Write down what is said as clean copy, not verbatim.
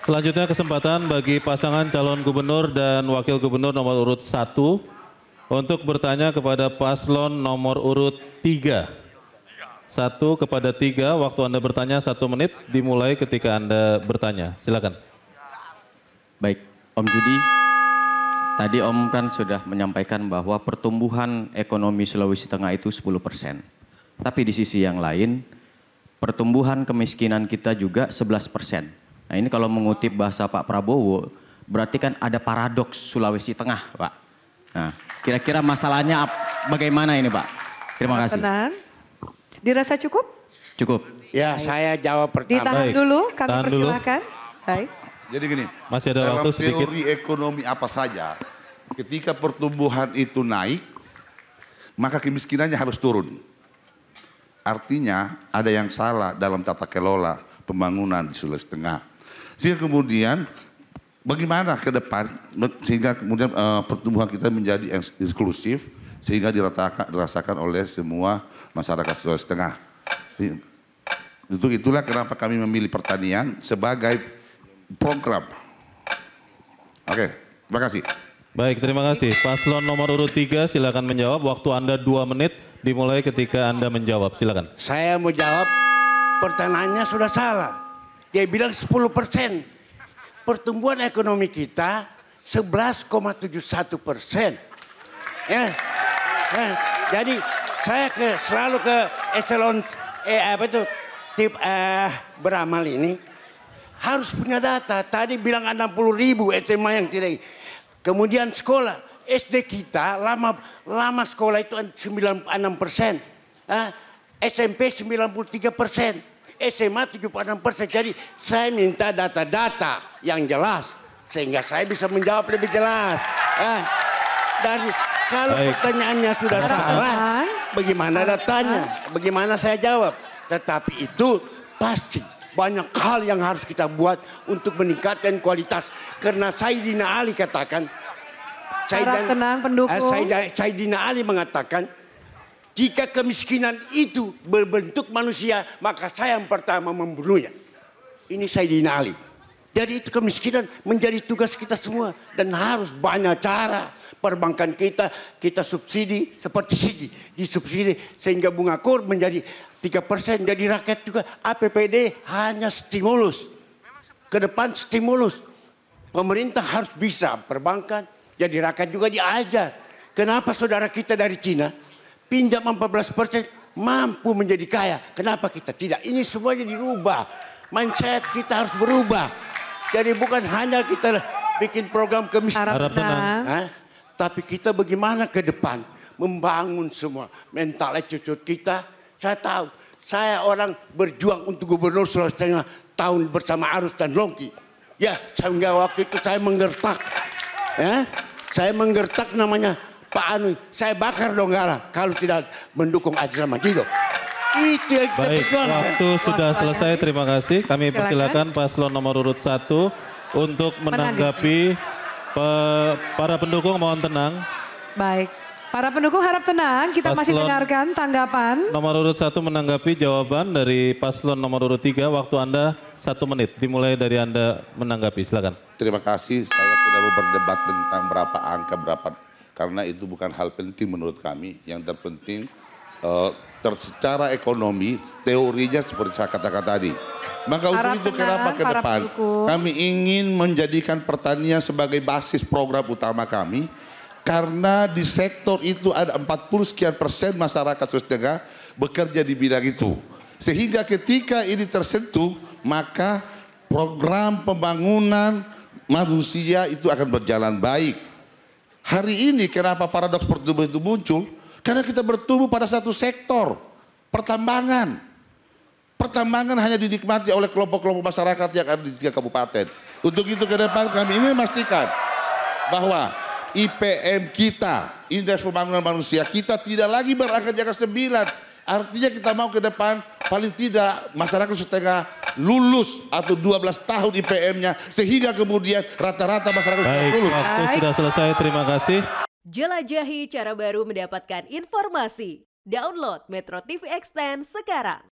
Selanjutnya kesempatan bagi pasangan calon gubernur dan wakil gubernur nomor urut 1 untuk bertanya kepada paslon nomor urut 3. 1 kepada 3, waktu Anda bertanya 1 menit dimulai ketika Anda bertanya. Silakan. Baik, Om Judi, tadi Om kan sudah menyampaikan bahwa pertumbuhan ekonomi Sulawesi Tengah itu 10%. Tapi di sisi yang lain, pertumbuhan kemiskinan kita juga 11%. Nah ini kalau mengutip bahasa Pak Prabowo, berarti kan ada paradoks Sulawesi Tengah, Pak. Nah, kira-kira masalahnya bagaimana ini, Pak? Terima kasih. Tenang. Dirasa cukup? Cukup. Ya, saya jawab pertama. Ditahan Baik. dulu, kami Tahan dulu. persilahkan. Baik. Jadi gini, Masih ada dalam waktu sedikit. teori ekonomi apa saja, ketika pertumbuhan itu naik, maka kemiskinannya harus turun. Artinya ada yang salah dalam tata kelola pembangunan di Sulawesi Tengah. Sehingga kemudian bagaimana ke depan sehingga kemudian pertumbuhan kita menjadi inklusif sehingga dirasakan oleh semua masyarakat Sulawesi Tengah. Untuk itulah kenapa kami memilih pertanian sebagai program. Oke, terima kasih. Baik, terima kasih. Paslon nomor urut 3 silakan menjawab. Waktu Anda 2 menit dimulai ketika Anda menjawab. Silakan. Saya mau jawab, pertanyaannya sudah salah. Dia bilang 10%. Pertumbuhan ekonomi kita 11,71%. Ya. Jadi saya selalu ke eselon beramal ini harus punya data. Tadi bilang 60.000 SMA yang tidak. Kemudian sekolah SD kita lama sekolah itu 96%, SMP 93%, SMA 76%. Jadi saya minta data-data yang jelas sehingga saya bisa menjawab lebih jelas. Dan kalau Baik. pertanyaannya sudah salah, bagaimana datanya? Bagaimana saya jawab? Tetapi itu pasti banyak hal yang harus kita buat untuk meningkatkan kualitas. Karena Saidina Ali katakan, Harap tenang pendukung. Saidina Ali mengatakan, jika kemiskinan itu berbentuk manusia, maka saya yang pertama membunuhnya. Ini Saidina Ali. Jadi itu kemiskinan menjadi tugas kita semua. Dan harus banyak cara. Perbankan kita subsidi seperti sini. Disubsidi sehingga bunga kur menjadi 3%. Jadi rakyat juga APBD hanya stimulus. Ke depan stimulus. Pemerintah harus bisa perbankan. Jadi rakyat juga diajar. Kenapa saudara kita dari Cina pinjam 14% mampu menjadi kaya. Kenapa kita tidak? Ini semuanya dirubah. Mindset kita harus berubah. Jadi bukan hanya kita bikin program kemiskinan. Harap tenang. Tapi kita bagaimana ke depan membangun semua mental attitude kita. Saya tahu, saya orang berjuang untuk gubernur Sulawesi Tengah tahun bersama Arus dan Longki. Ya, sehingga waktu itu saya menggertak. Saya menggertak namanya Pak Anu. Saya bakar Donggala kalau tidak mendukung Ajlan Madido. Itu yang kita Baik, perjuangkan. waktu sudah selesai. Terima kasih. Kami persilakan paslon nomor urut 1 untuk menanggapi. Para pendukung mohon tenang. Baik. Para pendukung harap tenang, kita masih Paslon dengarkan tanggapan. Nomor urut 1 menanggapi jawaban dari paslon nomor urut 3. Waktu Anda 1 menit. Dimulai dari Anda menanggapi. Silakan. Terima kasih. Saya tidak mau berdebat tentang berapa angka berapa karena itu bukan hal penting menurut kami. Yang terpenting secara ekonomi teorinya seperti saya katakan tadi. Maka Harap untuk itu tenang, kenapa ke para depan pendukung. kami ingin menjadikan pertanian sebagai basis program utama kami. Karena di sektor itu ada 40 sekian persen masyarakat Sulawesi Tengah bekerja di bidang itu. Sehingga ketika ini tersentuh maka program pembangunan manusia itu akan berjalan baik. Hari ini kenapa paradoks pertumbuhan itu muncul? Karena kita bertumbuh pada satu sektor, pertambangan. Pertambangan hanya dinikmati oleh kelompok-kelompok masyarakat yang ada di 3 kabupaten. Untuk itu ke depan kami ingin memastikan bahwa IPM kita, Indeks Pembangunan Manusia kita tidak lagi berangkat di angka 9. Artinya kita mau ke depan paling tidak masyarakat Sulawesi Tengah lulus atau 12 tahun IPM-nya sehingga kemudian rata-rata masyarakat Baik, lulus. waktu sudah selesai. Terima kasih. Jelajahi cara baru mendapatkan informasi. Download Metro TV Extend sekarang.